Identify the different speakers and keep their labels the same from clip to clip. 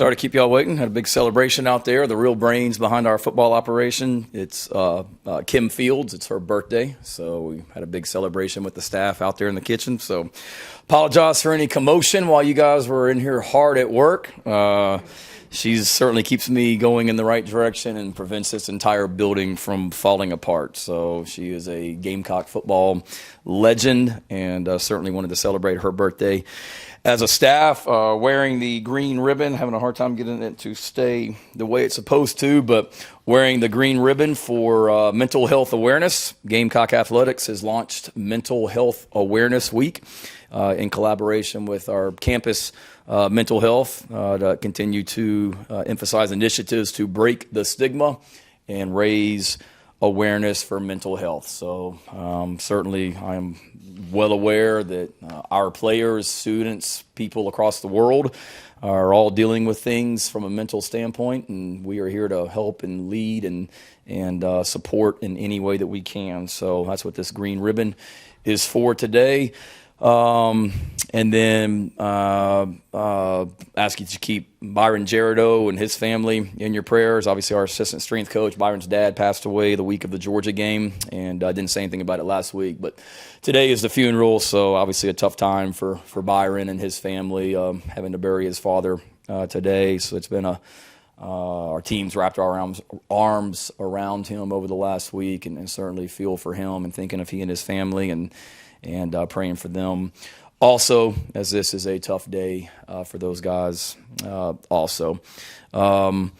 Speaker 1: Sorry to keep y'all waiting. Had a big celebration out there. The real brains behind our football operation. It's Kim Fields. It's her birthday, so we had a big celebration with the staff out there in the kitchen. So apologize for any commotion while you guys were in here hard at work. She certainly keeps me going in the right direction and prevents this entire building from falling apart. So she is a Gamecock football legend, and certainly wanted to celebrate her birthday. As a staff, wearing the green ribbon, having a hard time getting it to stay the way it's supposed to, but wearing the green ribbon for mental health awareness. Gamecock Athletics has launched Mental Health Awareness Week in collaboration with our campus mental health to continue to emphasize initiatives to break the stigma and raise awareness for mental health. So certainly I am well aware that our players, students, people across the world are all dealing with things from a mental standpoint, and we are here to help and lead and support in any way that we can. So that's what this green ribbon is for today. And then ask you to keep Byron Gerardo and his family in your prayers. Obviously, our assistant strength coach, Byron's dad, passed away the week of the Georgia game, and I didn't say anything about it last week. But today is the funeral, so obviously a tough time for Byron and his family, having to bury his father today. So it's been our team's wrapped our arms around him over the last week, and certainly feel for him and thinking of he and his family and praying for them. Also, as this is a tough day for those guys also. From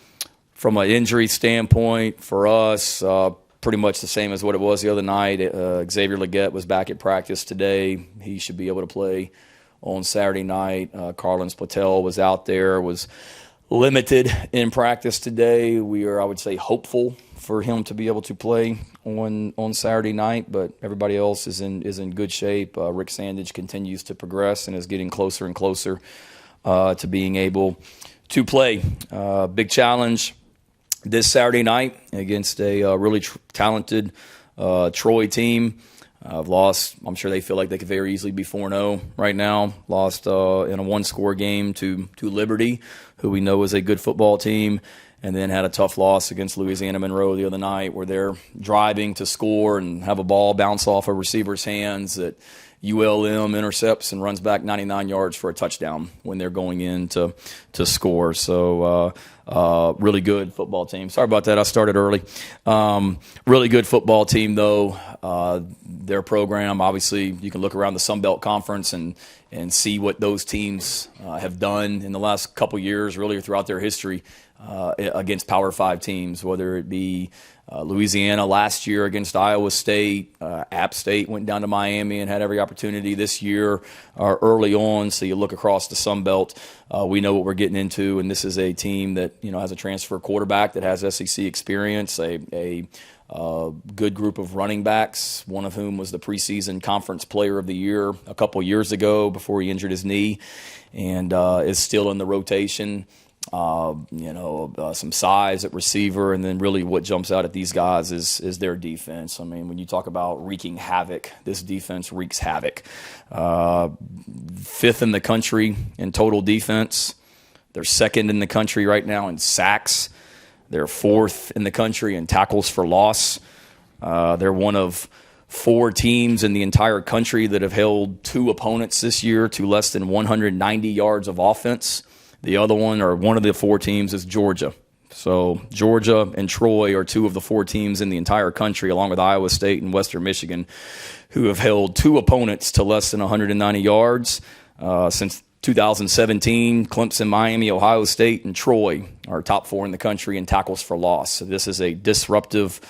Speaker 1: an injury standpoint, for us, pretty much the same as what it was the other night. Xavier Legette was back at practice today. He should be able to play on Saturday night. Carlins Patel was out there, was limited in practice today. We are, I would say, hopeful for him to be able to play on Saturday night, but everybody else is in good shape. Rick Sandage continues to progress and is getting closer and closer to being able to play. Big challenge this Saturday night against a really talented Troy team. Lost. I'm sure they feel like they could very easily be 4-0 right now. Lost in a one-score game to Liberty, who we know is a good football team, and then had a tough loss against Louisiana Monroe the other night, where they're driving to score and have a ball bounce off a receiver's hands that ULM intercepts and runs back 99 yards for a touchdown when they're going in to score. So really good football team. Sorry about that. I started early. Really good football team, though. Their program, obviously, you can look around the Sun Belt Conference and see what those teams have done in the last couple years, really throughout their history against Power 5 teams, whether it be Louisiana last year against Iowa State. App State went down to Miami and had every opportunity this year early on. So you look across the Sun Belt, we know what we're getting into, and this is a team that has a transfer quarterback that has SEC experience, a good group of running backs, one of whom was the preseason conference player of the year a couple years ago before he injured his knee, and is still in the rotation. Some size at receiver, and then really what jumps out at these guys is their defense. I mean, when you talk about wreaking havoc, this defense wreaks havoc. 5th in the country in total defense. They're 2nd in the country right now in sacks. They're 4th in the country in tackles for loss. They're one of 4 teams in the entire country that have held 2 opponents this year to less than 190 yards of offense. The other one, or one of the 4 teams, is Georgia. So Georgia and Troy are 2 of the 4 teams in the entire country, along with Iowa State and Western Michigan, who have held 2 opponents to less than 190 yards. Since 2017, Clemson, Miami, Ohio State, and Troy are top 4 in the country in tackles for loss. So this is a disruptive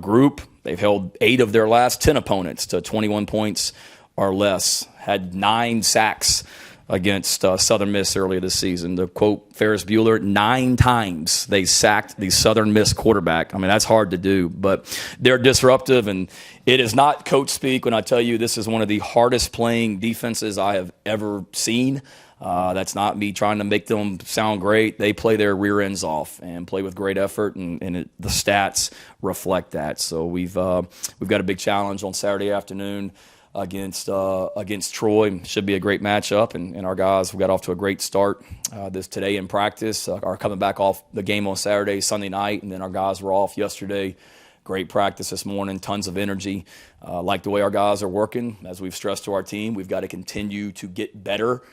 Speaker 1: group. They've held 8 of their last 10 opponents to 21 points or less, had 9 sacks against Southern Miss earlier this season. To quote Ferris Bueller, 9 times they sacked the Southern Miss quarterback. I mean, that's hard to do, but they're disruptive, and it is not coach speak when I tell you this is one of the hardest playing defenses I have ever seen. That's not me trying to make them sound great. They play their rear ends off and play with great effort, and the stats reflect that. So we've got a big challenge on Saturday afternoon against Troy. Should be a great matchup, and our guys, we got off to a great start today in practice. Are coming back off the game on Saturday, Sunday night, and then our guys were off yesterday. Great practice this morning, tons of energy. Like the way our guys are working. As we've stressed to our team, we've got to continue to get better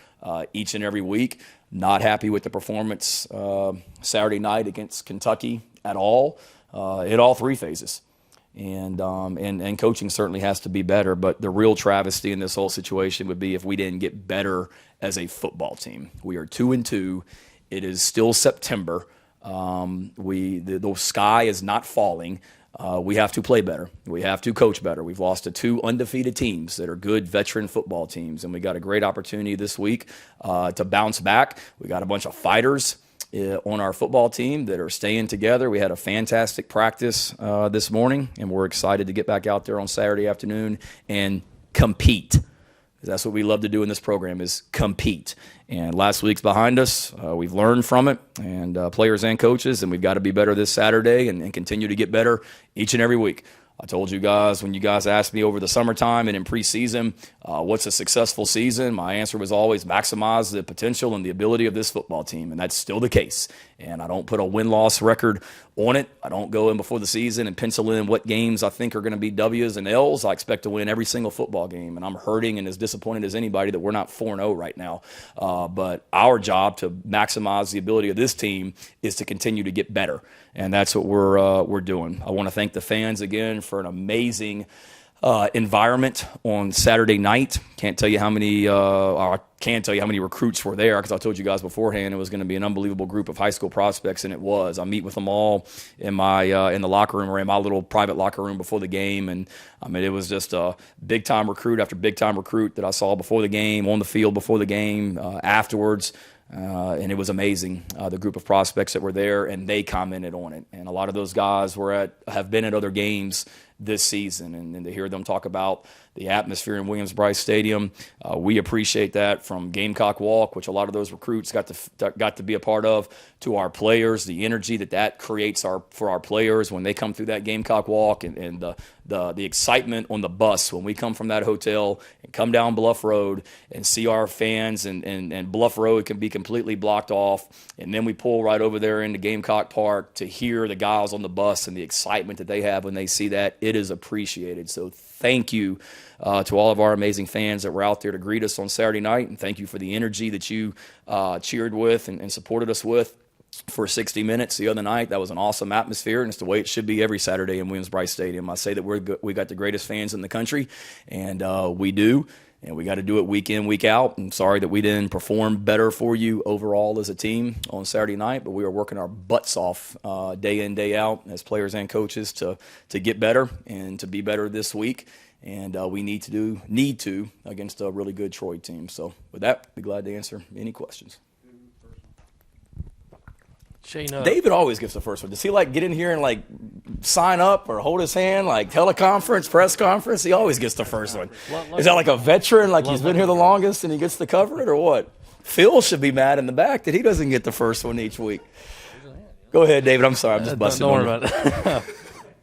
Speaker 1: each and every week. Not happy with the performance Saturday night against Kentucky at all, in all three phases. And coaching certainly has to be better, but the real travesty in this whole situation would be if we didn't get better as a football team. We are 2-2. It is still September. The sky is not falling. We have to play better. We have to coach better. We've lost to 2 undefeated teams that are good veteran football teams, and we got a great opportunity this week to bounce back. We got a bunch of fighters on our football team that are staying together. We had a fantastic practice this morning, and we're excited to get back out there on Saturday afternoon and compete. That's what we love to do in this program, is compete. And last week's behind us. We've learned from it, and players and coaches, and we've got to be better this Saturday and continue to get better each and every week. I told you guys when you guys asked me over the summertime and in preseason, what's a successful season? My answer was always maximize the potential and the ability of this football team, and that's still the case. And I don't put a win-loss record on it. I don't go in before the season and pencil in what games I think are going to be W's and L's. I expect to win every single football game, and I'm hurting and as disappointed as anybody that we're not 4-0 right now. But our job to maximize the ability of this team is to continue to get better, and that's what we're doing. I want to thank the fans again for an amazing environment on Saturday night. Can't tell you how many I can tell you how many recruits were there, because I told you guys beforehand it was going to be an unbelievable group of high school prospects, and it was. I meet with them all in my in the locker room, or in my little private locker room before the game, and I mean it was just a big time recruit after big time recruit that I saw before the game, on the field before the game, afterwards. And it was amazing, the group of prospects that were there, and they commented on it. And a lot of those guys have been at other games this season, and to hear them talk about the atmosphere in Williams-Brice Stadium, we appreciate that. From Gamecock Walk, which a lot of those recruits got to be a part of, to our players, the energy that creates for our players when they come through that Gamecock Walk, and the excitement on the bus when we come from that hotel and come down Bluff Road and see our fans, and Bluff Road can be completely blocked off, and then we pull right over there into Gamecock Park to hear the guys on the bus and the excitement that they have when they see that. It is appreciated. So thank you to all of our amazing fans that were out there to greet us on Saturday night, and thank you for the energy that you cheered with and supported us with for 60 minutes the other night. That was an awesome atmosphere, and it's the way it should be every Saturday in Williams-Brice Stadium. I say that we got the greatest fans in the country, and we do, and we got to do it week in, week out. I'm sorry that we didn't perform better for you overall as a team on Saturday night, but we are working our butts off day in, day out as players and coaches to get better and to be better this week. And we need to against a really good Troy team. So with that, be glad to answer any questions.
Speaker 2: Shane,
Speaker 1: David always gets the first one. Does he get in here and sign up or hold his hand, teleconference, press conference? He always gets the first one. Is that like a veteran, he's been here the longest and he gets to cover it, or what? Phil should be mad in the back that he doesn't get the first one each week. Go ahead, David. I'm sorry. I'm just busting.
Speaker 2: Don't worry about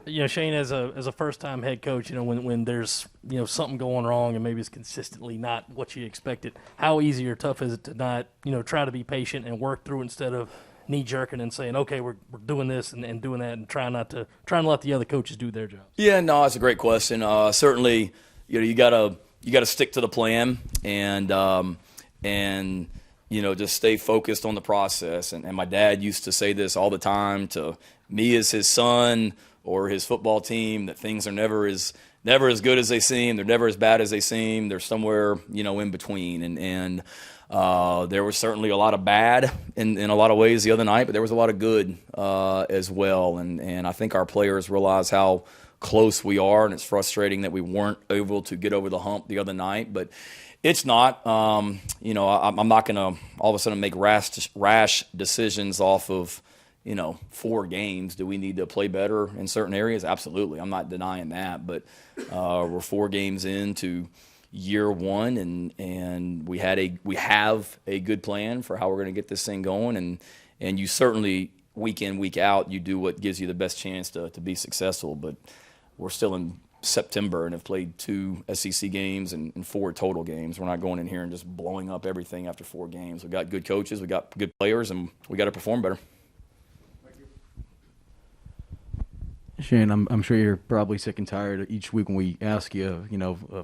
Speaker 2: it. Shane, as a first-time head coach, when there's something going wrong and maybe it's consistently not what you expected, how easy or tough is it to not try to be patient and work through instead of knee-jerking and saying, okay, we're doing this and doing that, and trying to let the other coaches do their job?
Speaker 1: Yeah, no, that's a great question. Certainly, you gotta stick to the plan and just stay focused on the process. And my dad used to say this all the time to me as his son or his football team, that things are never as good as they seem. They're never as bad as they seem. They're somewhere in between. And there was certainly a lot of bad in a lot of ways the other night, but there was a lot of good as well. And I think our players realize how close we are, and it's frustrating that we weren't able to get over the hump the other night. But it's not. I'm not going to all of a sudden make rash decisions off of 4 games. Do we need to play better in certain areas? Absolutely. I'm not denying that. But we're 4 games into year 1, and we have a good plan for how we're going to get this thing going, and you certainly week in, week out, you do what gives you the best chance to be successful. But we're still in September and have played 2 SEC games and 4 total games. We're not going in here and just blowing up everything after 4 games. We've got good coaches, we got good players, and we got to perform better.
Speaker 3: Shane, I'm sure you're probably sick and tired each week when we ask you,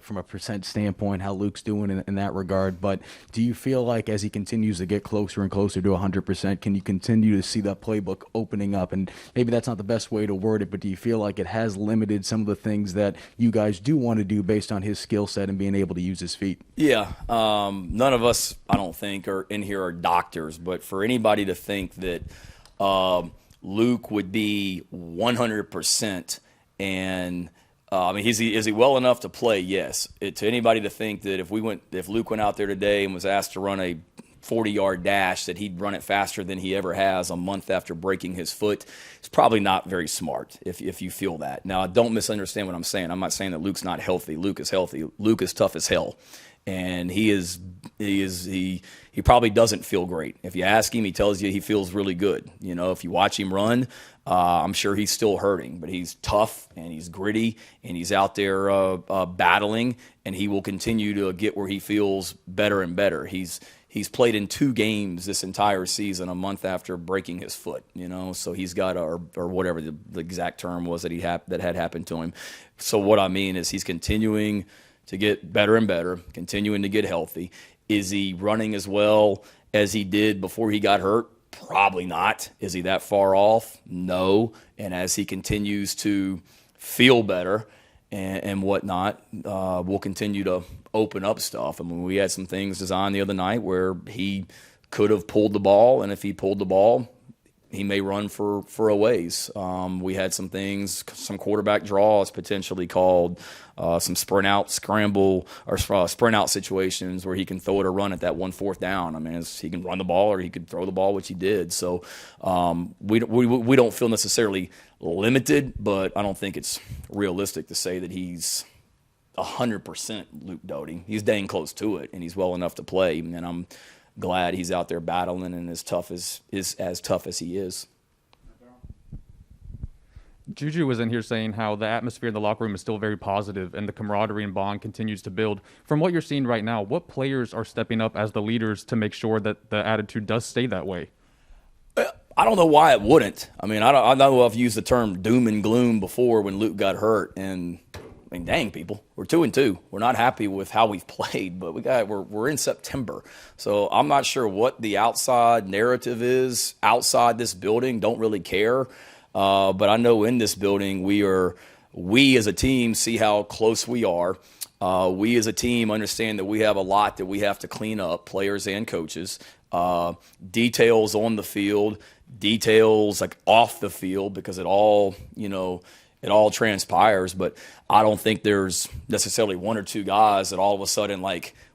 Speaker 3: from a percent standpoint, how Luke's doing in that regard. But do you feel like as he continues to get closer and closer to 100%, can you continue to see that playbook opening up? And maybe that's not the best way to word it, but do you feel like it has limited some of the things that you guys do want to do based on his skill set and being able to use his feet?
Speaker 1: Yeah. None of us, I don't think, are in here are doctors. But for anybody to think that Luke would be 100%, and is he well enough to play? Yes. To anybody to think that if Luke went out there today and was asked to run a 40-yard dash, that he'd run it faster than he ever has a month after breaking his foot, it's probably not very smart if you feel that. Now, don't misunderstand what I'm saying. I'm not saying that Luke's not healthy. Luke is healthy. Luke is tough as hell. And he probably doesn't feel great. If you ask him, he tells you he feels really good. If you watch him run, I'm sure he's still hurting, but he's tough and he's gritty and he's out there battling, and he will continue to get where he feels better and better. He's played in 2 games this entire season, a month after breaking his foot. So he's got or whatever the exact term was that had happened to him. So what I mean is he's continuing to get better and better, continuing to get healthy. Is he running as well as he did before he got hurt? Probably not. Is he that far off? No. And as he continues to feel better and whatnot, we'll continue to open up stuff. I mean, we had some things designed the other night where he could have pulled the ball, and if he pulled the ball, he may run for a ways. We had some things, some quarterback draws potentially called, some sprint out, scramble, or sprint out situations where he can throw it or run at that 1/4 down. I mean, he can run the ball or he could throw the ball, which he did. So we don't feel necessarily limited, but I don't think it's realistic to say that he's 100% Luke Doty. He's dang close to it, and he's well enough to play. And I'm glad he's out there battling and as tough as he is.
Speaker 4: Juju was in here saying how the atmosphere in the locker room is still very positive and the camaraderie and bond continues to build. From what you're seeing right now, what players are stepping up as the leaders to make sure that the attitude does stay that way?
Speaker 1: I don't know why it wouldn't. I mean, I know I've used the term doom and gloom before when Luke got hurt, and I mean, dang, people, we're 2-2. We're not happy with how we've played, but we're in September, so I'm not sure what the outside narrative is outside this building. Don't really care, but I know in this building we as a team see how close we are. We as a team understand that we have a lot that we have to clean up, players and coaches. Details on the field, details like off the field, because it all transpires, but I don't think there's necessarily 1 or 2 guys that all of a sudden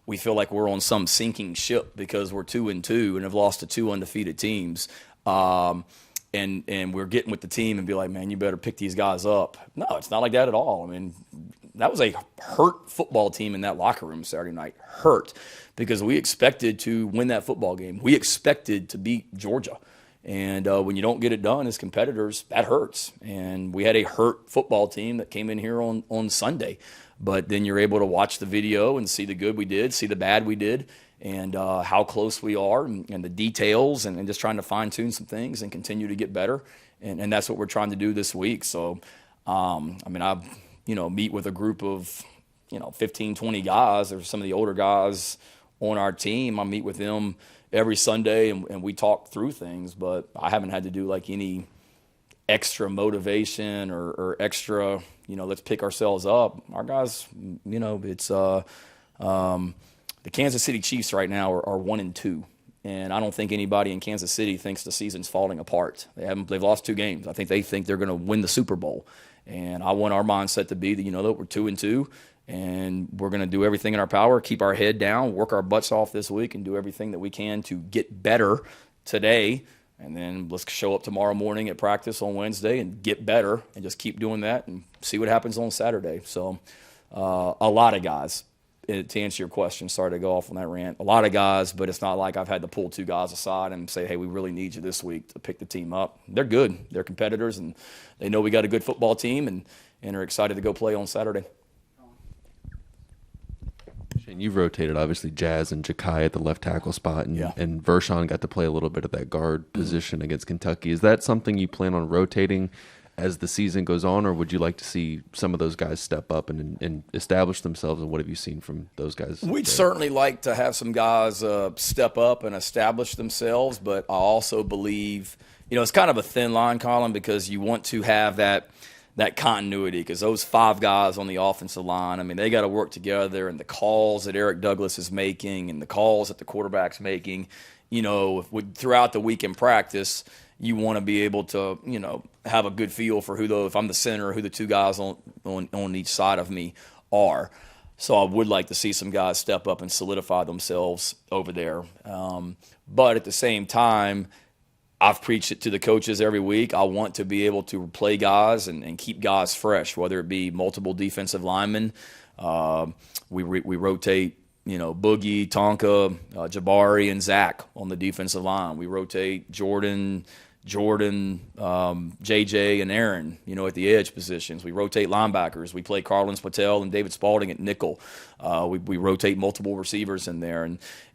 Speaker 1: we feel like we're on some sinking ship because we're 2-2 and have lost to 2 undefeated teams. And we're getting with the team and be like, man, you better pick these guys up. No, it's not like that at all. I mean, that was a hurt football team in that locker room Saturday night. Hurt because we expected to win that football game. We expected to beat Georgia. And when you don't get it done as competitors, that hurts. And we had a hurt football team that came in here on Sunday. But then you're able to watch the video and see the good we did, see the bad we did, and how close we are, and the details, and just trying to fine-tune some things and continue to get better. And that's what we're trying to do this week. So, I mean, I meet with a group of 15, 20 guys, or some of the older guys on our team. I meet with them every Sunday, and we talk through things, but I haven't had to do any extra motivation or extra, let's pick ourselves up. Our guys, it's the Kansas City Chiefs right now are 1-2, and I don't think anybody in Kansas City thinks the season's falling apart. They've lost 2 games. I think they think they're going to win the Super Bowl, and I want our mindset to be that that we're 2-2. And we're going to do everything in our power, keep our head down, work our butts off this week, and do everything that we can to get better today. And then let's show up tomorrow morning at practice on Wednesday and get better, and just keep doing that and see what happens on Saturday. So a lot of guys to answer your question, sorry to go off on that rant, a lot of guys, but it's not like I've had to pull 2 guys aside and say, hey, we really need you this week to pick the team up. They're good. They're competitors, and they know we got a good football team and are excited to go play on Saturday.
Speaker 5: Shane, you've rotated obviously Jazz and Ja'Kai at the left tackle spot, and,
Speaker 1: Yeah.
Speaker 5: and Vershawn got to play a little bit of that guard position against Kentucky. Is that something you plan on rotating as the season goes on, or would you like to see some of those guys step up and establish themselves, and what have you seen from those guys?
Speaker 1: We'd
Speaker 5: there?
Speaker 1: certainly like to have some guys step up and establish themselves, but I also believe, it's kind of a thin line, Colin, because you want to have that continuity, because those 5 guys on the offensive line, I mean, they got to work together, and the calls that Eric Douglas is making and the calls that the quarterback's making, throughout the week in practice, you want to be able to, have a good feel for if I'm the center, who the 2 guys on each side of me are. So I would like to see some guys step up and solidify themselves over there. But at the same time, I've preached it to the coaches every week. I want to be able to play guys and keep guys fresh, whether it be multiple defensive linemen. We rotate, Boogie, Tonka, Jabari, and Zach on the defensive line. We rotate Jordan, JJ, and Aaron, at the edge positions. We rotate linebackers. We play Carlins Patel and David Spalding at nickel. We rotate multiple receivers in there.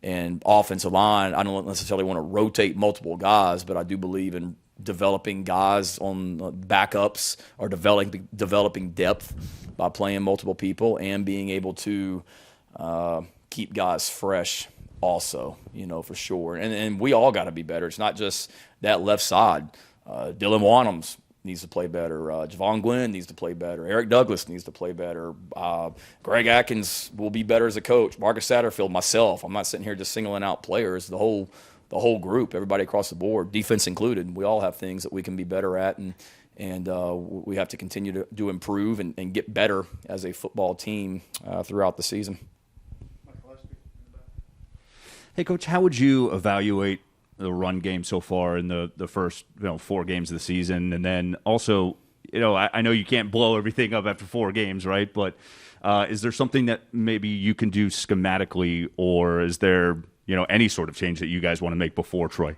Speaker 1: And offensive line, I don't necessarily want to rotate multiple guys, but I do believe in developing guys on backups, or developing depth by playing multiple people and being able to keep guys fresh also, for sure. And we all got to be better. It's not just that left side. Dylan Wanhams needs to play better. Javon Gwynn needs to play better. Eric Douglas needs to play better. Greg Atkins will be better as a coach. Marcus Satterfield, myself. I'm not sitting here just singling out players. The whole group, everybody across the board, defense included. We all have things that we can be better at, and we have to continue to improve and get better as a football team throughout the season.
Speaker 6: Hey, Coach, how would you evaluate the run game so far in the first 4 games of the season? And then also, I know you can't blow everything up after 4 games, right? But is there something that maybe you can do schematically, or is there any sort of change that you guys want to make before Troy?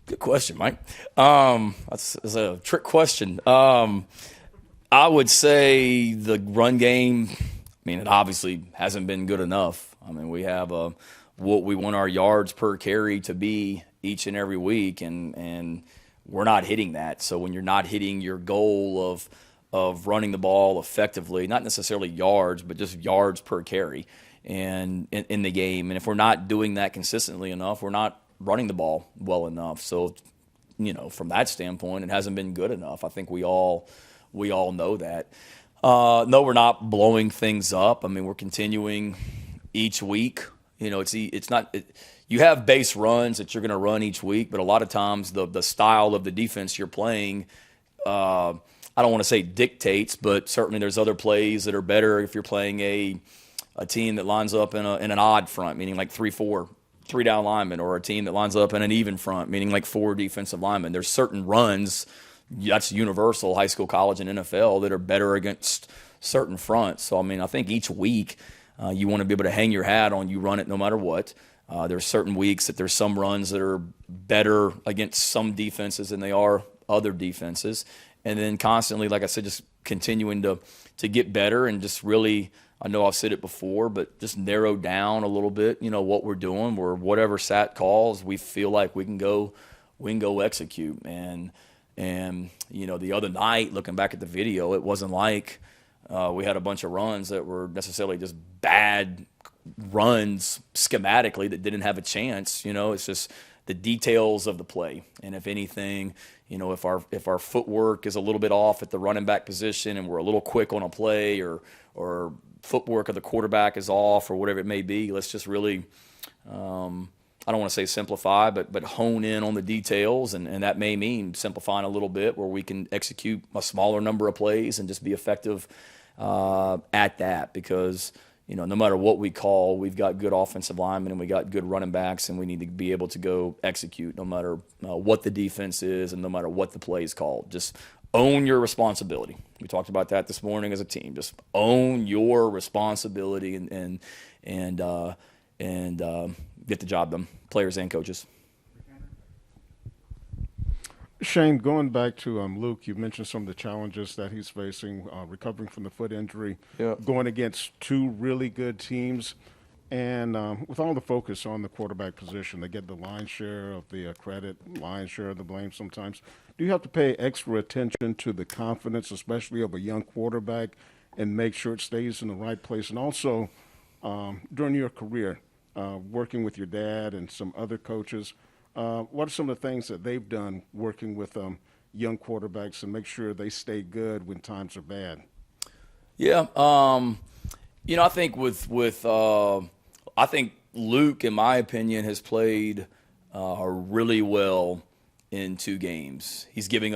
Speaker 1: Good question, Mike. That's a trick question. I would say the run game, it obviously hasn't been good enough. We have what we want our yards per carry to be each and every week, and we're not hitting that. So when you're not hitting your goal of running the ball effectively, not necessarily yards, but just yards per carry and in the game, and if we're not doing that consistently enough, we're not running the ball well enough. So, from that standpoint, it hasn't been good enough. I think we all know that. No, we're not blowing things up. We're continuing each week. It's not. You have base runs that you're going to run each week, but a lot of times the style of the defense you're playing, I don't want to say dictates, but certainly there's other plays that are better if you're playing a team that lines up in an odd front, meaning like 3-4. 3 down linemen, or a team that lines up in an even front, meaning like 4 defensive linemen. There's certain runs, that's universal, high school, college, and NFL, that are better against certain fronts. So, I think each week you want to be able to hang your hat on, you run it no matter what. There's certain weeks that there's some runs that are better against some defenses than they are other defenses. And then constantly, like I said, just continuing to get better and just really, I know I've said it before, but just narrow down a little bit, what we're doing, where whatever Sat calls, we feel like we can go execute. And the other night, looking back at the video, it wasn't like we had a bunch of runs that were necessarily just bad runs schematically that didn't have a chance. It's just the details of the play. And if anything, if our footwork is a little bit off at the running back position and we're a little quick on a play, or footwork of the quarterback is off, or whatever it may be, let's just really, I don't want to say simplify, but hone in on the details, and that may mean simplifying a little bit where we can execute a smaller number of plays and just be effective at that, because no matter what we call, we've got good offensive linemen and we got good running backs, and we need to be able to go execute no matter what the defense is and no matter what the play is called. Just own your responsibility. We talked about that this morning as a team. Just own your responsibility and get the job done, players and coaches.
Speaker 7: Shane, going back to Luke, you mentioned some of the challenges that he's facing, recovering from the foot injury, going against two really good teams, and with all the focus on the quarterback position, they get the lion's share of the credit, lion's share of the blame sometimes. Do you have to pay extra attention to the confidence, especially of a young quarterback, and make sure it stays in the right place? And also, during your career, working with your dad and some other coaches, what are some of the things that they've done working with young quarterbacks and make sure they stay good when times are bad?
Speaker 1: Yeah, I think I think Luke, in my opinion, has played really well in 2 games. He's given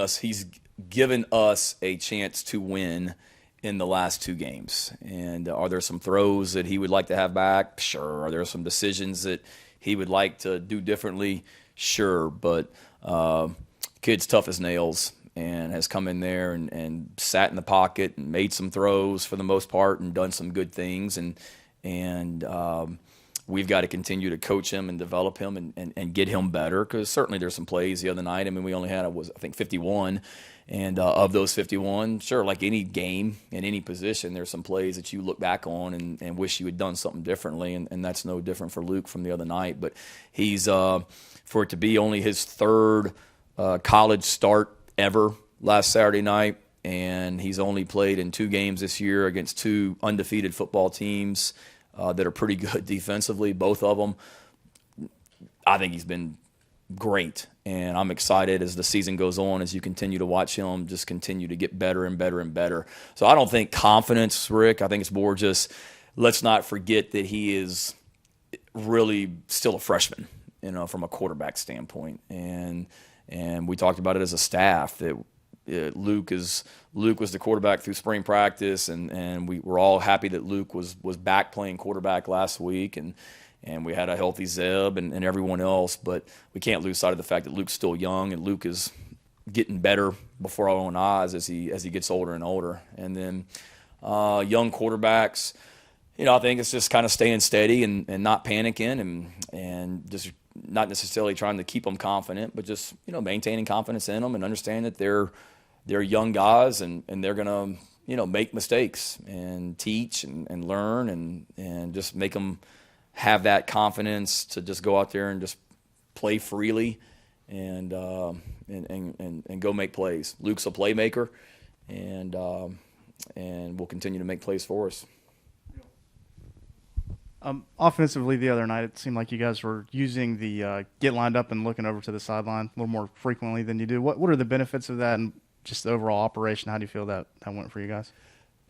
Speaker 1: us a chance to win in the last 2 games. And are there some throws that he would like to have back? Sure. Are there some decisions that he would like to do differently? Sure. But kid's tough as nails and has come in there and sat in the pocket and made some throws for the most part and done some good things. And we've got to continue to coach him and develop him and get him better, because certainly there's some plays the other night. I mean, we only had, I think, 51. And of those 51, sure, like any game in any position, there's some plays that you look back on and wish you had done something differently, and that's no different for Luke from the other night. But he's, for it to be only his 3rd college start ever last Saturday night, and he's only played in 2 games this year against 2 undefeated football teams that are pretty good defensively, both of them. I think he's been great, and I'm excited as the season goes on, as you continue to watch him just continue to get better and better and better. So I don't think confidence, Rick. I think it's more just, let's not forget that he is really still a freshman, from a quarterback standpoint. And we talked about it as a staff that Luke was the quarterback through spring practice, and we were all happy that Luke was back playing quarterback last week, and we had a healthy Zeb and everyone else. But we can't lose sight of the fact that Luke's still young, and Luke is getting better before our own eyes as he gets older and older. And then young quarterbacks, I think it's just kind of staying steady and not panicking and just not necessarily trying to keep them confident, but just maintaining confidence in them and understand that they're young guys and they're gonna make mistakes and teach and learn and just make them have that confidence to just go out there and just play freely and go make plays. Luke's a playmaker, and will continue to make plays for us.
Speaker 8: Offensively, the other night, it seemed like you guys were using the get lined up and looking over to the sideline a little more frequently than you do. What are the benefits of that, and just the overall operation? How do you feel that went for you guys?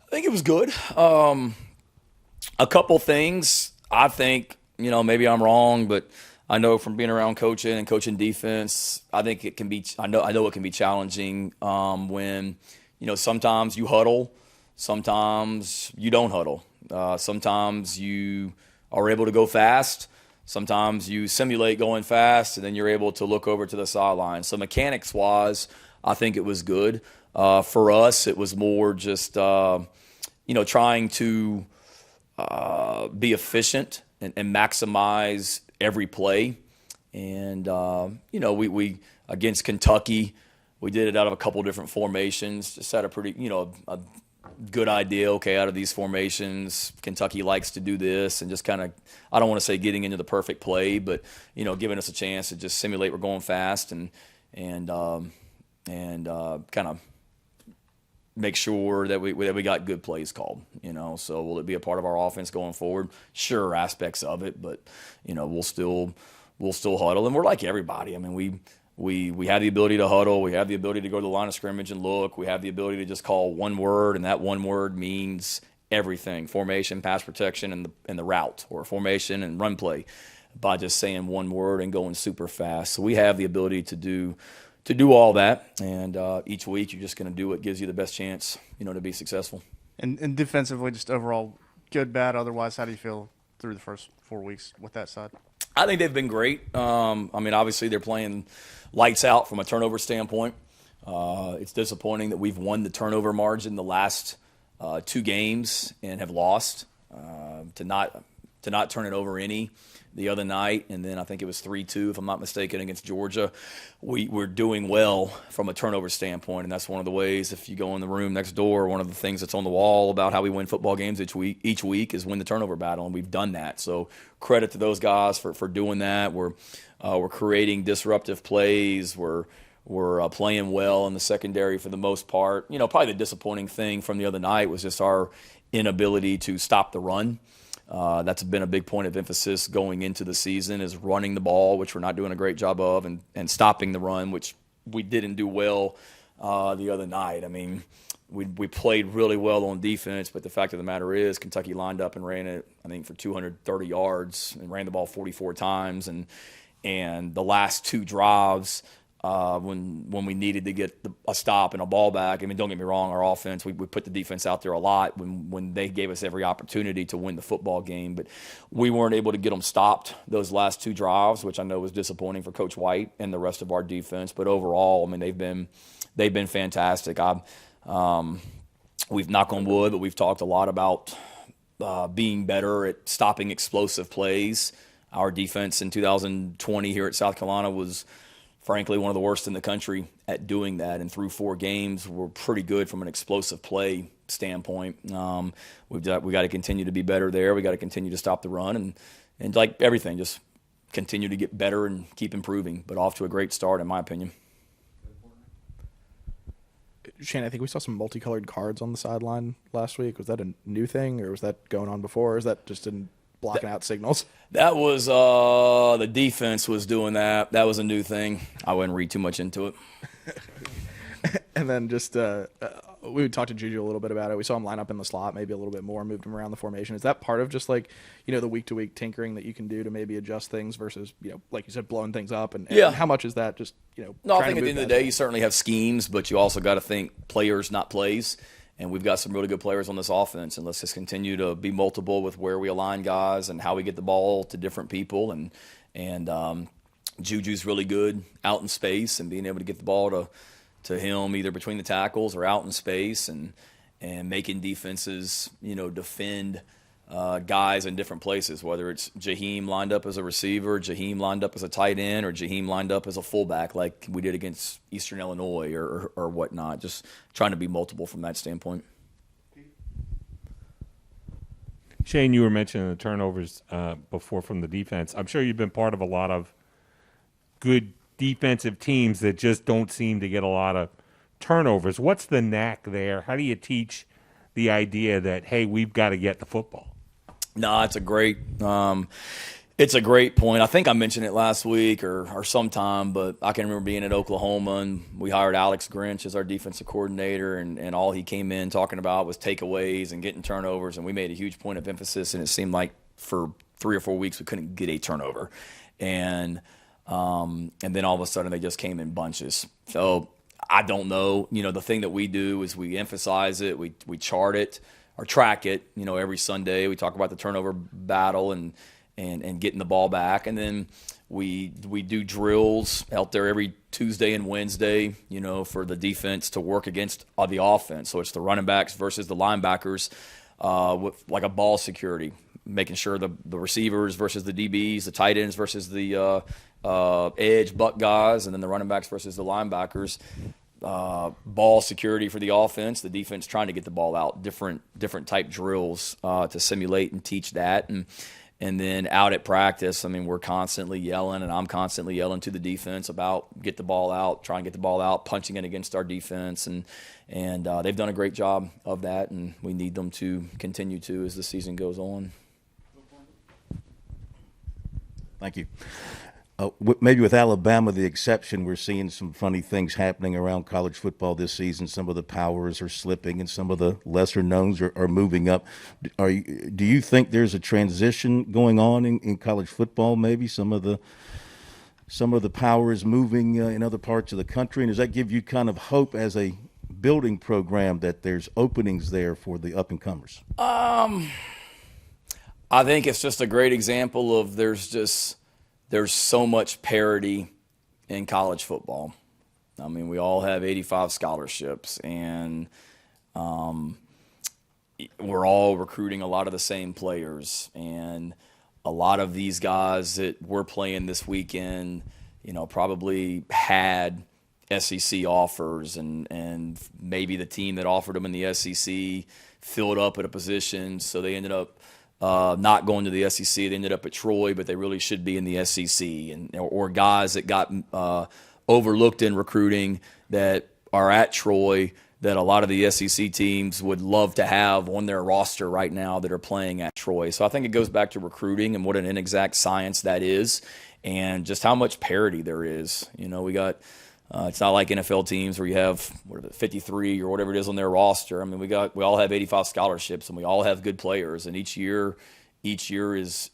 Speaker 1: I think it was good. A couple things. I think, maybe I'm wrong, but I know from being around coaching and coaching defense, I think it can be. I know it can be challenging when sometimes you huddle, sometimes you don't huddle. Sometimes you are able to go fast. Sometimes you simulate going fast, and then you're able to look over to the sideline. So mechanics-wise, I think it was good. For us, it was more just, trying to be efficient and maximize every play. And, we against Kentucky, we did it out of a couple different formations. Just had a pretty, a good idea, okay, out of these formations, Kentucky likes to do this, and just kind of, I don't want to say getting into the perfect play, but, giving us a chance to just simulate we're going fast and kind of make sure that we got good plays called, So will it be a part of our offense going forward? Sure, aspects of it, but, we'll still huddle, and we're like everybody. I mean, we have the ability to huddle. We have the ability to go to the line of scrimmage and look. We have the ability to just call one word, and that one word means everything: formation, pass protection, and the route, or formation and run play, by just saying one word and going super fast. So we have the ability to do all that, and each week you're just going to do what gives you the best chance, to be successful.
Speaker 8: And defensively, just overall, good, bad, otherwise, how do you feel through the first 4 weeks with that side?
Speaker 1: I think they've been great. Obviously they're playing lights out from a turnover standpoint. It's disappointing that we've won the turnover margin the last 2 games and have lost. To not turn it over any the other night, and then I think it was 3-2, if I'm not mistaken, against Georgia. We're doing well from a turnover standpoint, and that's one of the ways, if you go in the room next door, one of the things that's on the wall about how we win football games each week is win the turnover battle, and we've done that. So credit to those guys for doing that. We're creating disruptive plays. We're playing well in the secondary for the most part. Probably the disappointing thing from the other night was just our inability to stop the run. That's been a big point of emphasis going into the season, is running the ball, which we're not doing a great job of, and stopping the run, which we didn't do well the other night. I mean, we played really well on defense, but the fact of the matter is Kentucky lined up and ran it, I think, for 230 yards and ran the ball 44 times. And the last 2 drives, when we needed to get a stop and a ball back. I mean, don't get me wrong, our offense, we put the defense out there a lot when they gave us every opportunity to win the football game, but we weren't able to get them stopped those last 2 drives, which I know was disappointing for Coach White and the rest of our defense. But overall, I mean, they've been fantastic. We've, knock on wood, but we've talked a lot about being better at stopping explosive plays. Our defense in 2020 here at South Carolina was, frankly, one of the worst in the country at doing that. And through 4 games, we're pretty good from an explosive play standpoint. We got to continue to be better there. We got to continue to stop the run and like everything, just continue to get better and keep improving. But off to a great start, in my opinion.
Speaker 9: Shane, I think we saw some multicolored cards on the sideline last week. Was that a new thing, or was that going on before, or is that just in blocking out signals?
Speaker 1: That was the defense was doing that. That was a new thing. I wouldn't read too much into it.
Speaker 9: And then just we talked to Juju a little bit about it. We saw him line up in the slot maybe a little bit more, moved him around the formation. Is that part of just like, the week-to-week tinkering that you can do to maybe adjust things versus, like you said, blowing things up? And how much is that just,
Speaker 1: No, I think at the end of the day, you certainly have schemes, but you also got to think players, not plays. And we've got some really good players on this offense, and let's just continue to be multiple with where we align guys and how we get the ball to different people. And Juju's really good out in space and being able to get the ball to him either between the tackles or out in space and making defenses, defend guys in different places, whether it's Jaheim lined up as a receiver, Jaheim lined up as a tight end, or Jaheim lined up as a fullback like we did against Eastern Illinois or whatnot. Just trying to be multiple from that standpoint.
Speaker 10: Shane, you were mentioning the turnovers before from the defense. I'm sure you've been part of a lot of good defensive teams that just don't seem to get a lot of turnovers. What's the knack there? How do you teach the idea that, hey, we've got to get the football?
Speaker 1: No, it's a great point. I think I mentioned it last week or sometime, but I can remember being at Oklahoma and we hired Alex Grinch as our defensive coordinator, and all he came in talking about was takeaways and getting turnovers, and we made a huge point of emphasis, and it seemed like for 3 or 4 weeks we couldn't get a turnover. And then all of a sudden they just came in bunches. So I don't know. The thing that we do is we emphasize it, we chart it or track it. Every Sunday we talk about the turnover battle and getting the ball back, and then we do drills out there every Tuesday and Wednesday. For the defense to work against the offense. So it's the running backs versus the linebackers with like a ball security, making sure the receivers versus the DBs, the tight ends versus the edge buck guys, and then the running backs versus the linebackers. Ball security for the offense, the defense trying to get the ball out, different type drills to simulate and teach that. And then out at practice, I mean, we're constantly yelling, and I'm constantly yelling to the defense about get the ball out, try and get the ball out, punching it against our defense. And they've done a great job of that, and we need them to continue to as the season goes on.
Speaker 11: Thank you. Maybe with Alabama, the exception, we're seeing some funny things happening around college football this season. Some of the powers are slipping, and some of the lesser knowns are moving up. Do you think there's a transition going on in college football? Maybe some of the powers moving in other parts of the country, and does that give you kind of hope as a building program that there's openings there for the up and comers?
Speaker 1: I think it's just a great example of there's so much parity in college football. I mean, we all have 85 scholarships, and we're all recruiting a lot of the same players. And a lot of these guys that we're playing this weekend, probably had SEC offers, and maybe the team that offered them in the SEC filled up at a position, so they ended up not going to the SEC. They ended up at Troy, but they really should be in the SEC, or guys that got overlooked in recruiting that are at Troy that a lot of the SEC teams would love to have on their roster right now that are playing at Troy. So I think it goes back to recruiting and what an inexact science that is, and just how much parity there is. We got it's not like NFL teams where you have 53 or whatever it is on their roster. I mean, we all have 85 scholarships, and we all have good players, and each year is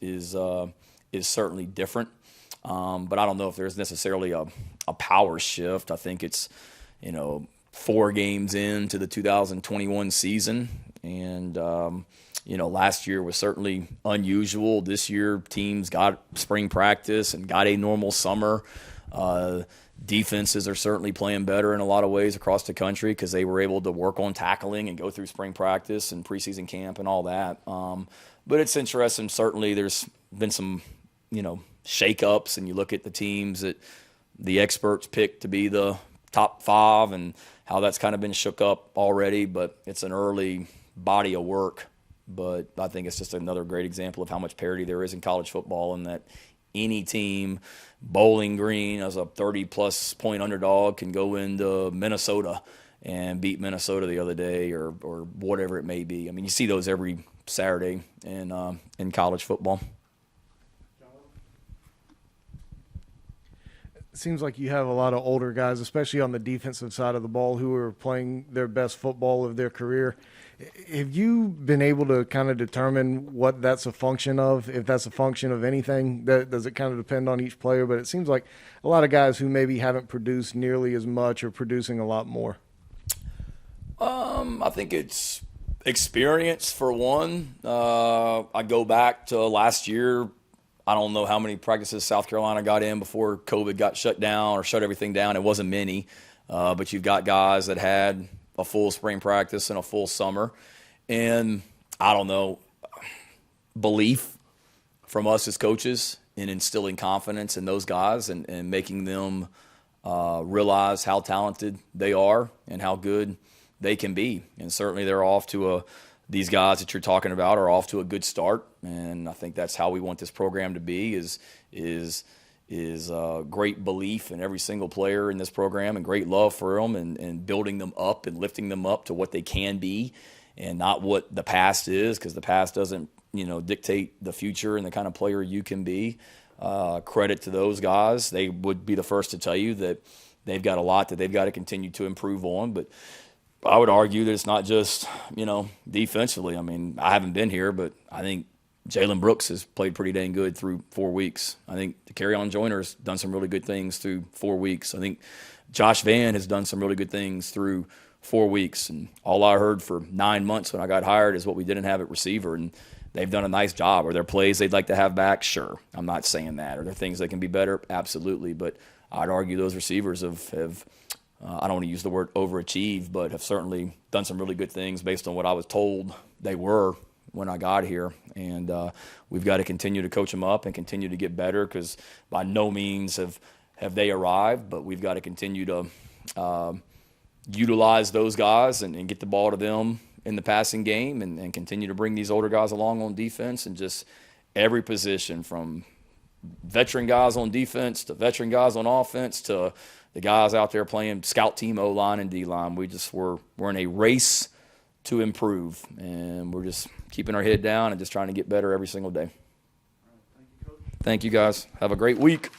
Speaker 1: certainly different. But I don't know if there's necessarily a power shift. I think it's 4 games into the 2021 season, and last year was certainly unusual. This year, teams got spring practice and got a normal summer. Defenses are certainly playing better in a lot of ways across the country because they were able to work on tackling and go through spring practice and preseason camp and all that. But it's interesting. Certainly, there's been some, shake-ups, and you look at the teams that the experts picked to be the top 5 and how that's kind of been shook up already. But it's an early body of work. But I think it's just another great example of how much parity there is in college football, and that any team, Bowling Green as a 30-plus point underdog, can go into Minnesota and beat Minnesota the other day, or whatever it may be. I mean, you see those every Saturday in college football.
Speaker 12: It seems like you have a lot of older guys, especially on the defensive side of the ball, who are playing their best football of their career. Have you been able to kind of determine what that's a function of, if that's a function of anything? Does it kind of depend on each player? But it seems like a lot of guys who maybe haven't produced nearly as much are producing a lot more.
Speaker 1: I think it's experience for one. I go back to last year. I don't know how many practices South Carolina got in before COVID got shut down or shut everything down. It wasn't many, but you've got guys that had a full spring practice and a full summer. And I don't know, belief from us as coaches in instilling confidence in those guys and making them realize how talented they are and how good they can be. And certainly they're off to these guys that you're talking about are off to a good start. And I think that's how we want this program to be is great belief in every single player in this program and great love for them and building them up and lifting them up to what they can be and not what the past is, because the past doesn't, dictate the future and the kind of player you can be. Credit to those guys. They would be the first to tell you that they've got a lot that they've got to continue to improve on. But I would argue that it's not just, defensively. I mean, I haven't been here, but I think Jalen Brooks has played pretty dang good through 4 weeks. I think Kerryon Joyner's done some really good things through 4 weeks. I think Josh Vann has done some really good things through 4 weeks. And all I heard for 9 months when I got hired is what we didn't have at receiver. And they've done a nice job. Are there plays they'd like to have back? Sure. I'm not saying that. Are there things that can be better? Absolutely. But I'd argue those receivers have I don't want to use the word overachieved, but have certainly done some really good things based on what I was told they were when I got here. And we've got to continue to coach them up and continue to get better, because by no means have they arrived, but we've got to continue to utilize those guys and get the ball to them in the passing game and continue to bring these older guys along on defense, and just every position from veteran guys on defense to veteran guys on offense to the guys out there playing scout team O-line and D-line. We're in a race to improve, and we're just keeping our head down and just trying to get better every single day. Thank you, guys. Have a great week.